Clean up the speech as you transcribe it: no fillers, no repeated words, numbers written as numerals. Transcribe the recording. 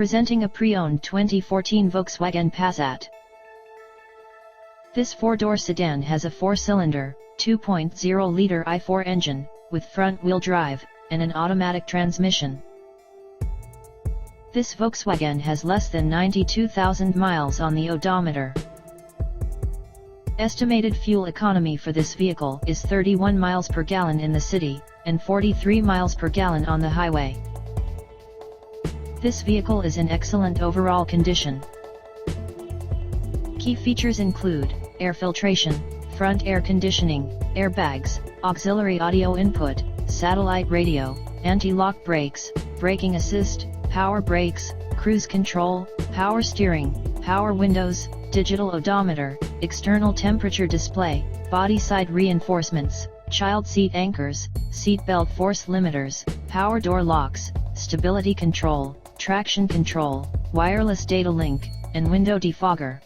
Presenting a pre-owned 2014 Volkswagen Passat. This four-door sedan has a four-cylinder, 2.0-liter i4 engine, with front-wheel drive, and an automatic transmission. This Volkswagen has less than 92,000 miles on the odometer. Estimated fuel economy for this vehicle is 31 miles per gallon in the city, and 43 miles per gallon on the highway. This vehicle is in excellent overall condition. Key features include air filtration, front air conditioning, airbags, auxiliary audio input, satellite radio, anti-lock brakes, braking assist, power brakes, cruise control, power steering, power windows, digital odometer, external temperature display, body side reinforcements, child seat anchors, seat belt force limiters, power door locks, stability control, traction control, wireless data link, and window defogger.